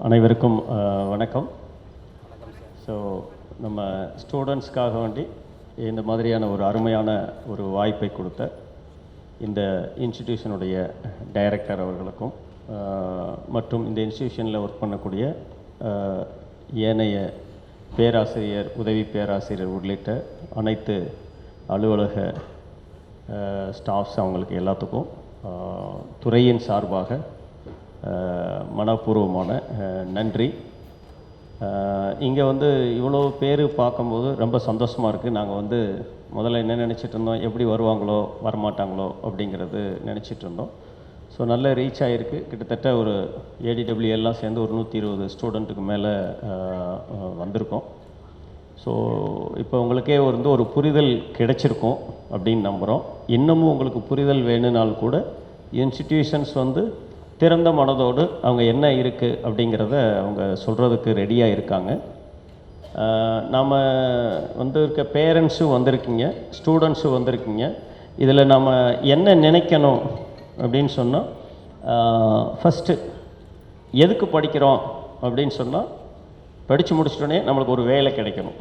அனைவருக்கும் வணக்கம். ஸோ நம்ம ஸ்டூடெண்ட்ஸ்க்காக வேண்டி இந்த மாதிரியான ஒரு அருமையான ஒரு வாய்ப்பை கொடுத்த இந்த இன்ஸ்டிடியூஷனுடைய டைரக்டர் அவர்களுக்கும் மற்றும் இந்த இன்ஸ்டிடியூஷனில் ஒர்க் பண்ணக்கூடிய ஏனைய பேராசிரியர், உதவி பேராசிரியர் உள்ளிட்ட அனைத்து அலுவலக ஸ்டாஃப்ஸ் அவங்களுக்கு எல்லாத்துக்கும் துறையின் சார்பாக மனப்பூர்வமான நன்றி. இங்கே இவ்வளோ பேர் பார்க்கும்போது ரொம்ப சந்தோஷமாக இருக்குது. நாங்கள் முதல்ல என்ன நினச்சிட்டு இருந்தோம், எப்படி வருவாங்களோ வரமாட்டாங்களோ அப்படிங்கிறது நினச்சிட்டு இருந்தோம். ஸோ நல்ல ரீச் ஆகிருக்கு. கிட்டத்தட்ட ஒரு ஏடிடபிள்யூ எல்லாம் சேர்ந்து ஒரு 120 ஸ்டூடெண்ட்டுக்கு மேலே வந்திருக்கோம். ஸோ இப்போ உங்களுக்கே ஒரு புரிதல் கிடைச்சிருக்கும் அப்படின்னு நம்புகிறோம். இன்னமும் உங்களுக்கு புரிதல் வேணும்னால் கூட இன்ஸ்டிடியூஷன்ஸ் திறந்த மனதோடு அவங்க என்ன இருக்குது அப்படிங்கிறத அவங்க சொல்கிறதுக்கு ரெடியாக இருக்காங்க. நாம் இருக்க பேரண்ட்ஸும் வந்திருக்கீங்க, ஸ்டூடெண்ட்ஸும் வந்திருக்கீங்க. இதில் நாம் என்ன நினைக்கணும் அப்படின்னு சொன்னால், ஃபஸ்ட்டு எதுக்கு படிக்கிறோம் அப்படின்னு சொன்னால், படித்து முடிச்சிட்டோன்னே நம்மளுக்கு ஒரு வேலை கிடைக்கணும்.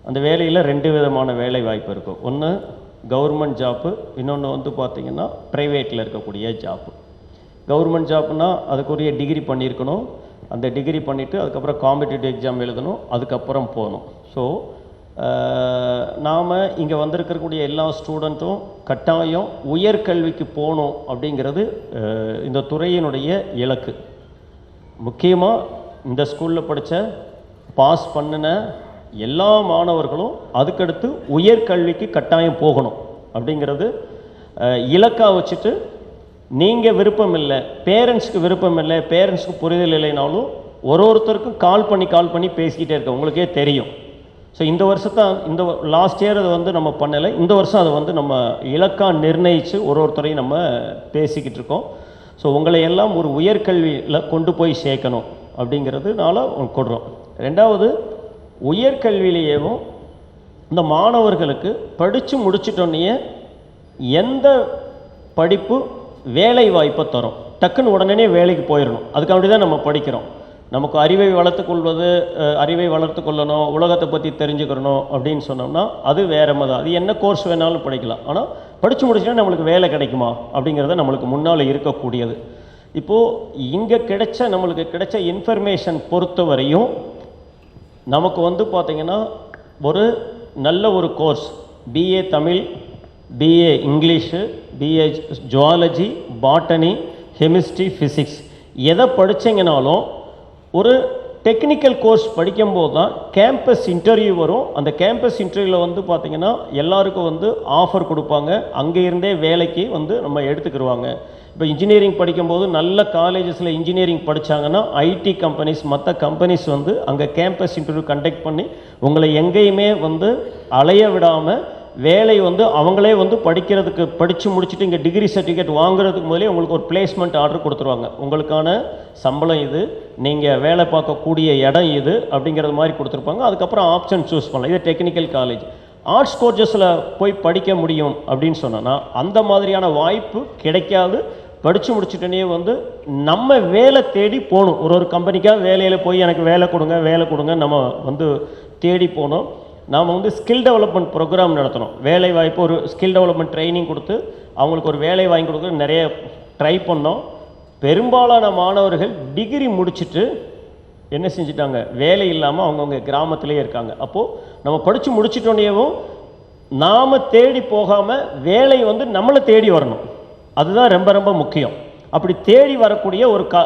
அந்த வேலையில் 2 விதமான வேலை வாய்ப்பு இருக்கும். ஒன்று கவர்மெண்ட் ஜாப்பு, இன்னொன்று பார்த்திங்கன்னா ப்ரைவேட்டில் இருக்கக்கூடிய ஜாப்பு. கவர்மெண்ட் ஜாப்னா அதுக்குரிய டிகிரி பண்ணியிருக்கணும். அந்த டிகிரி பண்ணிவிட்டு அதுக்கப்புறம் காம்படிட்டிவ் எக்ஸாம் எழுதணும், அதுக்கப்புறம் போகணும். ஸோ நாம் இங்கே வந்திருக்கக்கூடிய எல்லா ஸ்டூடெண்ட்டும் கட்டாயம் உயர்கல்விக்கு போகணும் அப்படிங்கிறது இந்த துறையினுடைய இலக்கு. முக்கியமாக இந்த ஸ்கூலில் படித்த பாஸ் பண்ணின எல்லா மாணவர்களும் அதுக்கடுத்து உயர்கல்விக்கு கட்டாயம் போகணும் அப்படிங்கிறது இலக்காக வச்சுட்டு, நீங்கள் விருப்பம் இல்லை, பேரண்ட்ஸுக்கு விருப்பம் இல்லை, பேரண்ட்ஸுக்கு புரிதல் இல்லைனாலும் ஒருத்தருக்கும் கால் பண்ணி பேசிக்கிட்டே இருக்க உங்களுக்கே தெரியும். ஸோ இந்த இந்த லாஸ்ட் இயர் அது நம்ம பண்ணலை. இந்த வருஷம் அதை நம்ம இலக்காக நிர்ணயித்து ஒருத்தரையும் நம்ம பேசிக்கிட்டு இருக்கோம். ஸோ உங்களை எல்லாம் ஒரு உயர்கல்வியில் கொண்டு போய் சேர்க்கணும் அப்படிங்கிறதுனால கொடுறோம். ரெண்டாவது, உயர்கல்வியிலேயும் இந்த மாணவர்களுக்கு படித்து முடிச்சிட்டோன்னே எந்த படிப்பு வேலை வாய்ப்பை தரும், டக்குன்னு உடனே வேலைக்கு போயிடணும். அதுக்காண்டி தான் நம்ம படிக்கிறோம். நமக்கு அறிவை வளர்த்து கொள்ளணும், உலகத்தை பற்றி தெரிஞ்சுக்கிறணும் அப்படின்னு சொன்னோம்னா அது வேறு மாதிரி. அது என்ன கோர்ஸ் வேணாலும் படிக்கலாம். ஆனால் படித்து முடிச்சுன்னா நம்மளுக்கு வேலை கிடைக்குமா அப்படிங்கிறத நம்மளுக்கு முன்னால் இருக்கக்கூடியது. இப்போது இங்கே நம்மளுக்கு கிடைச்ச இன்ஃபர்மேஷன் பொறுத்த வரையும் நமக்கு பார்த்திங்கன்னா ஒரு நல்ல ஒரு course, BA Tamil, BA English, BA zoology, botany, chemistry, physics எதை படித்தீங்கனாலும் ஒரு டெக்னிக்கல் கோர்ஸ் படிக்கும்போது தான் கேம்பஸ் இன்டர்வியூ வரும். அந்த கேம்பஸ் இன்டர்வியூவில் பார்த்திங்கன்னா எல்லாருக்கும் ஆஃபர் கொடுப்பாங்க. அங்கே இருந்தே வேலைக்கு நம்ம எடுத்துக்கிடுவாங்க. இப்போ இன்ஜினியரிங் படிக்கும்போது நல்ல காலேஜஸில் இன்ஜினியரிங் படித்தாங்கன்னா ஐடி கம்பெனிஸ், மற்ற கம்பெனிஸ் அங்கே கேம்பஸ் இன்டர்வியூ கண்டக்ட் பண்ணி உங்களை எங்கேயுமே அலைய விடாமல் வேலை அவங்களே படிக்கிறதுக்கு படித்து முடிச்சுட்டு இங்கே டிகிரி சர்டிஃபிகேட் வாங்குறதுக்கு முதலே உங்களுக்கு ஒரு பிளேஸ்மெண்ட் ஆர்டர் கொடுத்துருவாங்க. உங்களுக்கான சம்பளம் இது, நீங்கள் வேலை பார்க்கக்கூடிய இடம் இது அப்படிங்கிறது மாதிரி கொடுத்துருப்பாங்க. அதுக்கப்புறம் ஆப்ஷன் சூஸ் பண்ணலாம். இது டெக்னிக்கல் காலேஜ். ஆர்ட்ஸ் கோர்சஸில் போய் படிக்க முடியும் அப்படின்னு சொன்னால் அந்த மாதிரியான வாய்ப்பு கிடைக்காது. படித்து முடிச்சுட்டனே நம்ம வேலை தேடி போகணும். ஒரு கம்பெனிக்காக வேலையில் போய் எனக்கு வேலை கொடுங்க நம்ம தேடி போகணும். நாம் ஸ்கில் டெவலப்மெண்ட் ப்ரோக்ராம் நடத்தணும். வேலை வாய்ப்பு, ஒரு ஸ்கில் டெவலப்மெண்ட் ட்ரைனிங் கொடுத்து அவங்களுக்கு ஒரு வேலை வாங்கி கொடுக்க நிறைய ட்ரை பண்ணோம். பெரும்பாலான மாணவர்கள் டிகிரி முடிச்சுட்டு என்ன செஞ்சிட்டாங்க, வேலை இல்லாமல் அவங்கவுங்க கிராமத்திலே இருக்காங்க. அப்போது நம்ம படித்து முடிச்சிட்டோன்னேவும் நாம் தேடி போகாமல் வேலை நம்மளை தேடி வரணும். அதுதான் ரொம்ப ரொம்ப முக்கியம். அப்படி தேடி வரக்கூடிய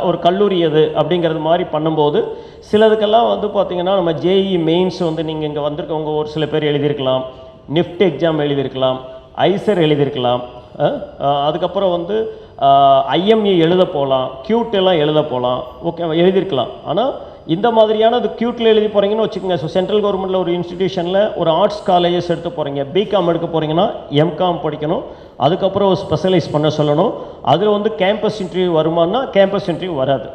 ஒரு கல்லூரி எது அப்படிங்கிறது மாதிரி பண்ணும்போது சிலதுக்கெல்லாம் பார்த்திங்கன்னா நம்ம ஜேஇ மெயின்ஸ் நீங்கள் இங்கே வந்திருக்கவங்க ஒரு சில பேர் எழுதியிருக்கலாம், நிஃப்ட் எக்ஸாம் எழுதியிருக்கலாம், ஐசர் எழுதியிருக்கலாம், அதுக்கப்புறம் ஐஎம்இ எழுத போகலாம், கியூட் எல்லாம் எழுத போகலாம், ஓகே எழுதியிருக்கலாம். ஆனால் இந்த மாதிரியான அது கியூட்டில் எழுதி போகிறீங்கன்னு வச்சுக்கோங்க. ஸோ சென்ட்ரல் கவர்மெண்ட்டில் ஒரு இன்ஸ்டிடியூஷனில் ஒரு ஆர்ட்ஸ் காலேஜஸ் எடுத்து போகிறீங்க, பிகாம் எடுக்க போகிறீங்கன்னா எம்காம் படிக்கணும், அதுக்கப்புறம் ஒரு ஸ்பெஷலைஸ் பண்ண சொல்லணும். அதில் கேம்பஸ் இன்டர்வியூ வருமானா கேம்பஸ் இன்டர்வியூ வராது.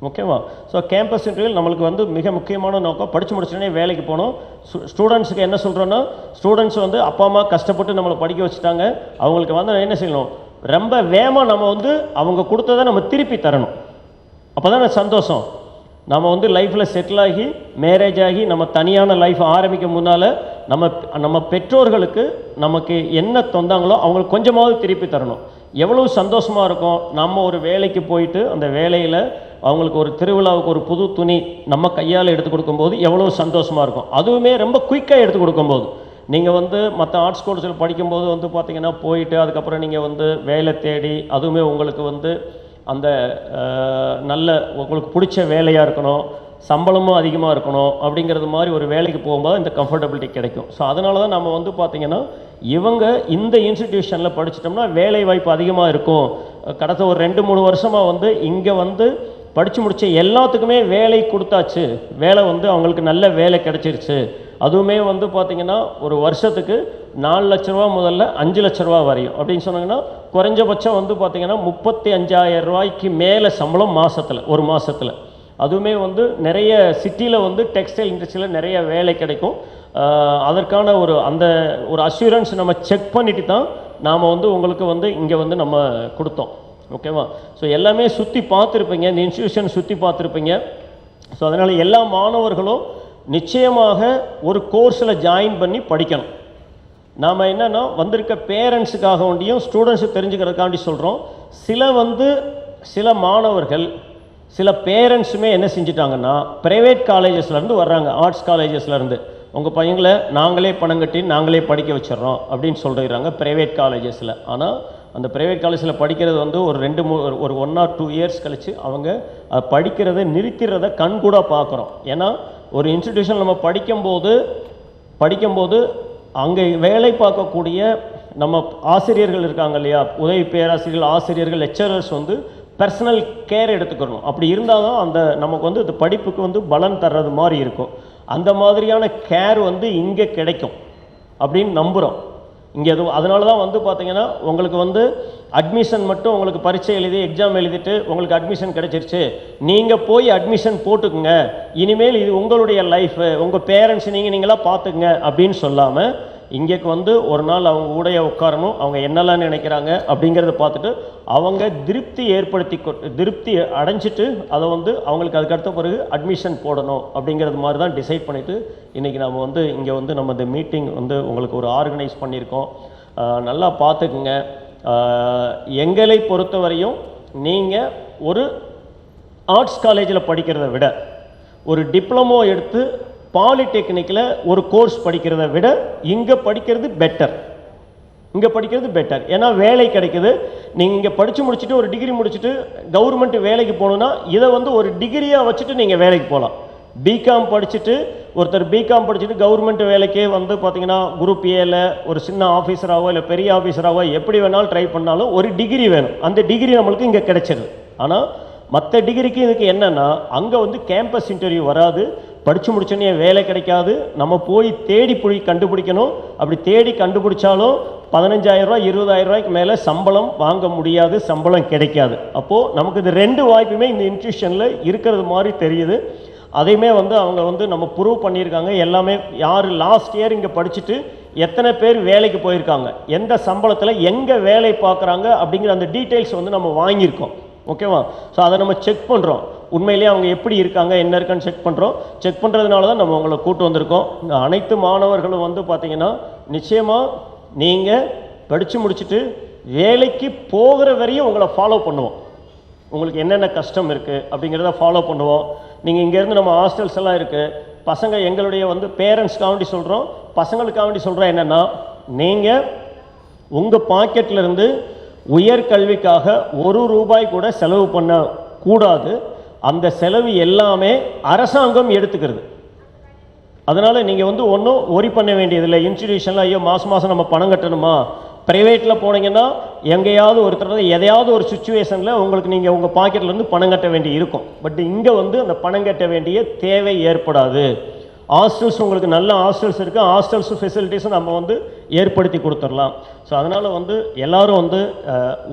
ஓகேவா? ஸோ கேம்பஸ் இன்டர்வியூ நம்மளுக்கு மிக முக்கியமான நோக்கம் படித்து முடிச்சோடனே வேலைக்கு போகணும். ஸ்டூடெண்ட்ஸுக்கு என்ன சொல்கிறோன்னா, ஸ்டூடெண்ட்ஸ் அப்பா அம்மா கஷ்டப்பட்டு நம்மளை படிக்க வச்சுட்டாங்க, அவங்களுக்கு என்ன செய்யணும், ரொம்ப வேகமாக நம்ம அவங்க கொடுத்ததை நம்ம திருப்பி தரணும். அப்போ தானே சந்தோஷம். நம்ம வந்து லைஃப்பில் செட்டில் ஆகி மேரேஜ் ஆகி நம்ம தனியான லைஃப் ஆரம்பிக்கும் முன்னால் நம்ம பெற்றோர்களுக்கு நமக்கு என்ன தந்தாங்களோ அவங்களுக்கு கொஞ்சமாவது திருப்பி தரணும். எவ்வளவு சந்தோஷமாக இருக்கும். நம்ம ஒரு வேலைக்கு போயிட்டு அந்த வேலையில் அவங்களுக்கு ஒரு திருவிழாவுக்கு ஒரு புது துணி நம்ம கையால் எடுத்து கொடுக்கும்போது எவ்வளோ சந்தோஷமாக இருக்கும். அதுவுமே ரொம்ப குயிக்காக எடுத்து கொடுக்கும்போது. நீங்கள் வந்து மற்ற ஆர்ட்ஸ் கோர்ஸில் படிக்கும்போது வந்து பார்த்திங்கன்னா போயிட்டு அதுக்கப்புறம் நீங்கள் வந்து வேலை தேடி, அதுவுமே உங்களுக்கு வந்து அந்த நல்ல உங்களுக்கு பிடிச்ச வேலையாக இருக்கணும், சம்பளமும் அதிகமாக இருக்கணும் அப்படிங்கிறது மாதிரி ஒரு வேலைக்கு போகும்போது இந்த கம்ஃபர்டபிலிட்டி கிடைக்கும். ஸோ அதனால தான் நம்ம வந்து பார்த்திங்கன்னா இவங்க இந்த இன்ஸ்டிடியூஷனில் படிச்சிட்டோம்னா வேலை வாய்ப்பு அதிகமாக இருக்கும். கடந்த ஒரு 2-3 வருஷமாக வந்து இங்கே வந்து படித்து முடித்த எல்லாத்துக்குமே வேலை கொடுத்தாச்சு. வேலை வந்து அவங்களுக்கு நல்ல வேலை கிடைச்சிருச்சு. அதுவுமே வந்து பார்த்திங்கன்னா ஒரு வருஷத்துக்கு 4 லட்ச ரூபா முதல்ல 5 லட்ச ரூபா வரையும் அப்படின்னு சொன்னாங்கன்னா குறைஞ்சபட்சம் வந்து பார்த்திங்கன்னா 35,000 ரூபாய்க்கு மேலே சம்பளம் மாதத்தில், ஒரு மாதத்தில். அதுவுமே வந்து நிறைய சிட்டியில் வந்து டெக்ஸ்டைல் இண்டஸ்ட்ரியில் நிறைய வேலை கிடைக்கும். அதற்கான ஒரு அஷூரன்ஸ் நம்ம செக் பண்ணிட்டு தான் நாம் வந்து உங்களுக்கு வந்து இங்கே வந்து நம்ம கொடுத்தோம். ஓகேவா? ஸோ எல்லாமே சுற்றி பார்த்துருப்பீங்க, இந்த இன்ஸ்டிடியூஷன் சுற்றி பார்த்துருப்பீங்க. ஸோ அதனால் எல்லா மாணவர்களும் நிச்சயமாக ஒரு கோர்ஸில் ஜாயின் பண்ணி படிக்கணும். நாம் என்னென்னா வந்திருக்க பேரண்ட்ஸுக்காக வேண்டியும் ஸ்டூடெண்ட்ஸு தெரிஞ்சுக்கிறதுக்காண்டி சொல்கிறோம். சில மாணவர்கள் சில பேரண்ட்ஸுமே என்ன செஞ்சிட்டாங்கன்னா ப்ரைவேட் காலேஜஸ்லேருந்து வர்றாங்க, ஆர்ட்ஸ் காலேஜஸ்லேருந்து உங்கள் பையங்களை நாங்களே பணம் கட்டி நாங்களே படிக்க வச்சிடறோம் அப்படின்னு சொல்லிடுறாங்க ப்ரைவேட் காலேஜஸில். ஆனால் அந்த ப்ரைவேட் காலேஜில் படிக்கிறது வந்து ஒரு 1 or 2 இயர்ஸ் கழித்து அவங்க படிக்கிறத நிறுத்திடுறத கண்கூட பார்க்குறோம். ஏன்னா ஒரு இன்ஸ்டிடியூஷன் நம்ம படிக்கும்போது அங்கே வேலை பார்க்கக்கூடிய நம்ம ஆசிரியர்கள் இருக்காங்க இல்லையா, உதவி பேராசிரியர்கள், ஆசிரியர்கள், லெக்சரர்ஸ் வந்து பர்சனல் கேர் எடுத்துக்கணும். அப்படி இருந்தால் தான் அந்த நமக்கு வந்து இந்த படிப்புக்கு வந்து பலன் தர்றது மாதிரி இருக்கும். அந்த மாதிரியான கேர் வந்து இங்கே கிடைக்கும் அப்படின்னு நம்புகிறோம். இங்கே அதனால தான் வந்து பார்த்திங்கன்னா உங்களுக்கு வந்து அட்மிஷன் மட்டும் உங்களுக்கு பரீட்சை எழுதி எக்ஸாம் எழுதிட்டு உங்களுக்கு அட்மிஷன் கிடைச்சிருச்சு, நீங்கள் போய் அட்மிஷன் போட்டுக்குங்க, இனிமேல் இது உங்களுடைய லைஃபு, உங்கள் பேரண்ட்ஸ் நீங்களாக பார்த்துக்குங்க அப்படின்னு சொல்லாமல் இங்கேக்கு வந்து ஒரு நாள் அவங்க கூடைய உட்காரணும், அவங்க என்னெல்லாம் நினைக்கிறாங்க அப்படிங்கிறத பார்த்துட்டு அவங்க திருப்தி அடைஞ்சிட்டு அதை வந்து அவங்களுக்கு அதுக்கடுத்த பிறகு அட்மிஷன் போடணும் அப்படிங்கிறது மாதிரி தான் டிசைட் பண்ணிவிட்டு இன்றைக்கி நம்ம வந்து இங்கே வந்து நம்ம இந்த மீட்டிங் வந்து உங்களுக்கு ஒரு ஆர்கனைஸ் பண்ணியிருக்கோம். நல்லா பார்த்துக்குங்க. எங்களை பொறுத்தவரையும் நீங்கள் ஒரு ஆர்ட்ஸ் காலேஜில் படிக்கிறத விட ஒரு டிப்ளமோ எடுத்து பாலிடெக்னிக்கில் ஒரு கோர்ஸ் படிக்கிறத விட இங்கே படிக்கிறது பெட்டர். ஏன்னா வேலை கிடைக்குது. நீங்கள் இங்கே படித்து முடிச்சுட்டு ஒரு டிகிரி முடிச்சுட்டு கவர்மெண்ட் வேலைக்கு போகணுன்னா இதை வந்து ஒரு டிகிரியாக வச்சுட்டு நீங்கள் வேலைக்கு போகலாம். பிகாம் படிச்சுட்டு கவர்மெண்ட் வேலைக்கே வந்து பார்த்தீங்கன்னா குரூப் ஏல ஒரு சின்ன ஆஃபீஸராகவோ இல்லை பெரிய ஆஃபீஸராகவோ எப்படி வேணாலும் ட்ரை பண்ணாலும் ஒரு டிகிரி வேணும். அந்த டிகிரி நம்மளுக்கு இங்கே கிடைச்சிருது. ஆனால் மற்ற டிகிரிக்கு இதுக்கு என்னென்னா அங்கே வந்து கேம்பஸ் இன்டர்வியூ வராது, படித்து முடிச்சோன்னே வேலை கிடைக்காது, நம்ம போய் கண்டுபிடிக்கணும். அப்படி தேடி கண்டுபிடிச்சாலும் 15,000 ரூபா 20,000 ரூபாய்க்கு மேலே சம்பளம் வாங்க முடியாது, சம்பளம் கிடைக்காது. அப்போது நமக்கு இது 2 வாய்ப்புமே இந்த இன்ஸ்டிடியூஷனில் இருக்கிறது மாதிரி தெரியுது. அதையுமே வந்து அவங்க வந்து நம்ம ப்ரூவ் பண்ணியிருக்காங்க. எல்லாமே யார் லாஸ்ட் இயர் இங்கே படிச்சுட்டு எத்தனை பேர் வேலைக்கு போயிருக்காங்க, எந்த சம்பளத்தில் எங்கே வேலை பார்க்குறாங்க அப்படிங்கிற அந்த டீட்டெயில்ஸ் வந்து நம்ம வாங்கியிருக்கோம். ஓகேவா? ஸோ அதை நம்ம செக் பண்ணுறோம். உண்மையிலேயே அவங்க எப்படி இருக்காங்க என்ன இருக்கான்னு செக் பண்ணுறதுனால தான் நம்ம உங்களை கூட்டு வந்திருக்கோம். இந்த அனைத்து மாணவர்களும் வந்து பார்த்திங்கன்னா நிச்சயமாக நீங்கள் படித்து முடிச்சுட்டு வேலைக்கு போகிற வரையும் உங்களை ஃபாலோ பண்ணுவோம். உங்களுக்கு என்னென்ன கஷ்டம் இருக்குது அப்படிங்கிறத ஃபாலோ பண்ணுவோம். நீங்கள் இங்கேருந்து நம்ம ஹாஸ்டல்ஸ் எல்லாம் இருக்குது. பசங்க எங்களுடைய வந்து பேரண்ட்ஸ்க்காண்டி சொல்கிறோம், பசங்களுக்காண்டி சொல்கிறோம் என்னென்னா, நீங்கள் உங்கள் பாக்கெட்லேருந்து உயர்கல்விக்காக 1 ரூபாய் கூட செலவு பண்ணக்கூடாது. அந்த செலவு எல்லாமே அரசாங்கம் எடுத்துக்கிறது. அதனால் நீங்கள் வந்து ஒன்றும் ஒரி பண்ண வேண்டியதில்லை. இன்ஸ்டிடியூஷனில் ஐயோ மாதம் நம்ம பணம் கட்டணுமா, ப்ரைவேட்டில் போனீங்கன்னா எங்கேயாவது எதையாவது ஒரு சுச்சுவேஷனில் உங்களுக்கு நீங்கள் உங்கள் பாக்கெட்லேருந்து பணம் கட்ட வேண்டி இருக்கும். பட் இங்கே வந்து அந்த பணம் கட்ட வேண்டிய தேவை ஏற்படாது. ஹாஸ்டல்ஸ் உங்களுக்கு நல்ல ஹாஸ்டல்ஸ் இருக்குது, ஹாஸ்டல்ஸ் ஃபெசிலிட்டிஸும் நம்ம வந்து ஏற்படுத்தி கொடுத்துடலாம். ஸோ அதனால் வந்து எல்லோரும் வந்து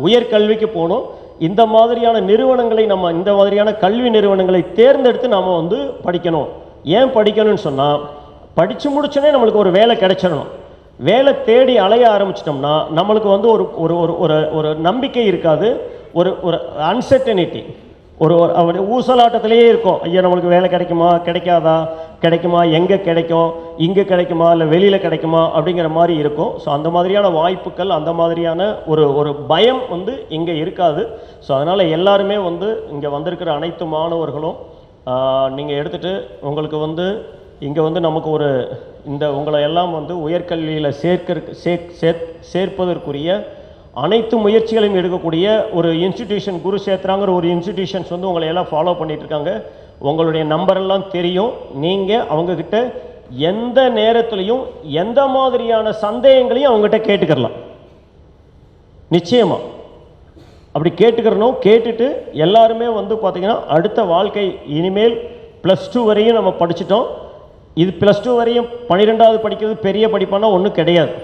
உயர்கல்விக்கு போகணும். இந்த மாதிரியான நிறுவனங்களை இந்த மாதிரியான கல்வி நிறுவனங்களை தேர்ந்தெடுத்து நாம் வந்து படிக்கணும். ஏன் படிக்கணும்னு சொன்னால், படித்து முடிச்சோன்னே நம்மளுக்கு ஒரு வேலை கிடைச்சிடணும். வேலை தேடி அலைய ஆரம்பிச்சிட்டோம்னா நம்மளுக்கு வந்து ஒரு நம்பிக்கை இருக்காது, ஒரு அன்சர்டனிட்டி. அவருடைய ஊசலாட்டத்திலேயே இருக்கும். ஐயா நம்மளுக்கு வேலை கிடைக்குமா, கிடைக்காதா, கிடைக்குமா, எங்கே கிடைக்கும், இங்கே கிடைக்குமா, இல்லை வெளியில் கிடைக்குமா அப்படிங்கிற மாதிரி இருக்கும். ஸோ அந்த மாதிரியான வாய்ப்புகள், அந்த மாதிரியான ஒரு பயம் இங்கே இருக்காது. ஸோ அதனால் எல்லாருமே இங்கே வந்திருக்கிற அனைத்து மாணவர்களும் நீங்கள் எடுத்துகிட்டு உங்களுக்கு இங்கே நமக்கு உங்களை எல்லாம் உயர்கல்வியில் சேர்ப்பதற்குரிய அனைத்து முயற்சிகளையும் எடுக்கக்கூடிய ஒரு இன்ஸ்டிடியூஷன், குருஷேத்ராங்கிற ஒரு இன்ஸ்டிடியூஷன்ஸ் உங்களை எல்லாம் ஃபாலோ பண்ணிட்டு இருக்காங்க. உங்களுடைய நம்பரெல்லாம் தெரியும். நீங்கள் அவங்கக்கிட்ட எந்த நேரத்துலையும் எந்த மாதிரியான சந்தேகங்களையும் அவங்ககிட்ட கேட்டுக்கலாம். நிச்சயமாக அப்படி கேட்டுக்கிறணும். கேட்டுட்டு எல்லாருமே பார்த்தீங்கன்னா அடுத்த வாழ்க்கை இனிமேல் +2 வரையும் நம்ம படிச்சிட்டோம். இது +2 வரையும் 12வது படிக்கிறது பெரிய படிப்பானா ஒன்றும் கிடையாது.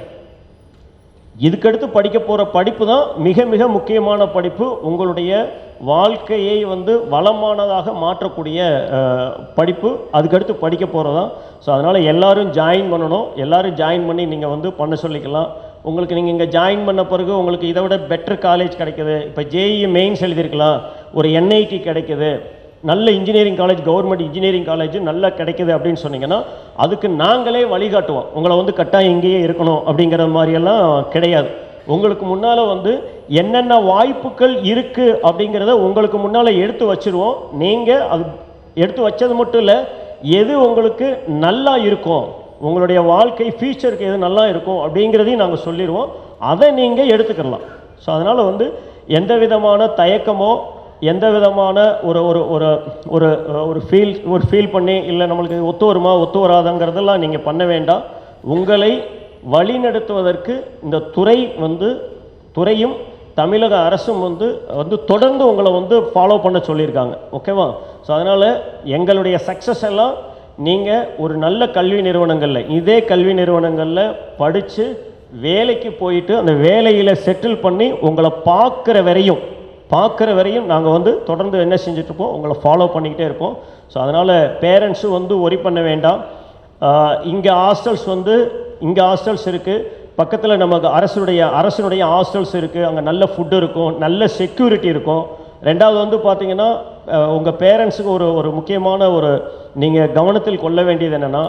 இதுக்கடுத்து படிக்க போகிற படிப்பு தான் மிக மிக முக்கியமான படிப்பு. உங்களுடைய வாழ்க்கையை வளமானதாக மாற்றக்கூடிய படிப்பு அதுக்கடுத்து படிக்க போகிறதான். ஸோ அதனால் எல்லோரும் ஜாயின் பண்ணணும். எல்லோரும் ஜாயின் பண்ணி நீங்கள் பண்ண சொல்லிக்கலாம். உங்களுக்கு நீங்கள் இங்கே ஜாயின் பண்ண பிறகு உங்களுக்கு இதை விட பெட்டர் காலேஜ் கிடைக்குது. இப்போ JEE மெயின்ஸ் எழுதியிருக்கலாம், ஒரு NIT கிடைக்குது, நல்ல engineering college, government engineering college நல்லா கிடைக்குது அப்படின்னு சொன்னீங்கன்னா அதுக்கு நாங்களே வழிகாட்டுவோம். உங்களை கட்டாயம் இங்கேயே இருக்கணும் அப்படிங்கிற மாதிரியெல்லாம் கிடையாது. உங்களுக்கு முன்னால் என்னென்ன வாய்ப்புகள் இருக்குது அப்படிங்கிறத உங்களுக்கு முன்னால் எடுத்து வச்சுருவோம். நீங்கள் அது எடுத்து வச்சது மட்டும் இல்லை, எது உங்களுக்கு நல்லா இருக்கும், உங்களுடைய வாழ்க்கை ஃபியூச்சருக்கு எது நல்லா இருக்கும் அப்படிங்கிறதையும் நாங்கள் சொல்லிடுவோம். அதை நீங்கள் எடுத்துக்கலாம். ஸோ அதனால் எந்த விதமான தயக்கமோ எந்த விதமான ஒரு ஃபீல் பண்ணி இல்லை நம்மளுக்கு ஒத்து வருமா ஒத்து வராதுங்கிறதெல்லாம் நீங்கள் பண்ண வேண்டாம். உங்களை வழிநடத்துவதற்கு இந்த துறையும் தமிழக அரசும் தொடர்ந்து உங்களை ஃபாலோ பண்ண சொல்லியிருக்காங்க. ஓகேவா? ஸோ அதனால் எங்களுடைய சக்ஸஸ் எல்லாம் நீங்கள் ஒரு நல்ல கல்வி நிறுவனங்களில், இதே கல்வி நிறுவனங்களில் படித்து வேலைக்கு போயிட்டு அந்த வேலையில் செட்டில் பண்ணி உங்களை பார்க்குற வரையும் நாங்கள் தொடர்ந்து என்ன செஞ்சிட்ருப்போம், உங்களை ஃபாலோ பண்ணிக்கிட்டே இருப்போம். ஸோ அதனால் பேரண்ட்ஸும் ஒரி பண்ண வேண்டாம். இங்கே ஹாஸ்டல்ஸ் இருக்குது, பக்கத்தில் நமக்கு அரசுடைய ஹாஸ்டல்ஸ் இருக்குது. அங்கே நல்ல ஃபுட்டு இருக்கும், நல்ல செக்யூரிட்டி இருக்கும். ரெண்டாவது பார்த்தீங்கன்னா உங்கள் பேரண்ட்ஸுக்கு ஒரு முக்கியமான நீங்கள் கவனத்தில் கொள்ள வேண்டியது என்னென்னா,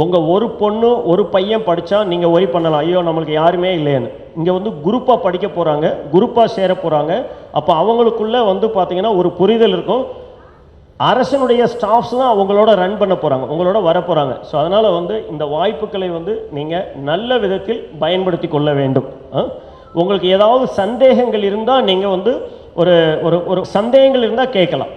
உங்கள் ஒரு பொண்ணு ஒரு பையன் படித்தா நீங்கள் ஒரி பண்ணலாம், ஐயோ நம்மளுக்கு யாருமே இல்லைன்னு. இங்கே குரூப்பாக படிக்க போகிறாங்க, குரூப்பாக சேர போகிறாங்க. அப்போ அவங்களுக்குள்ளே பார்த்தீங்கன்னா ஒரு புரிதல் இருக்கும். அரசனுடைய ஸ்டாஃப்ஸ் தான் அவங்களோட ரன் பண்ண போகிறாங்க, உங்களோட வர போகிறாங்க. ஸோ அதனால் இந்த வாய்ப்புகளை நீங்கள் நல்ல விதத்தில் பயன்படுத்தி கொள்ள வேண்டும். உங்களுக்கு ஏதாவது சந்தேகங்கள் இருந்தால் நீங்கள் ஒரு சந்தேகங்கள் இருந்தால் கேட்கலாம்.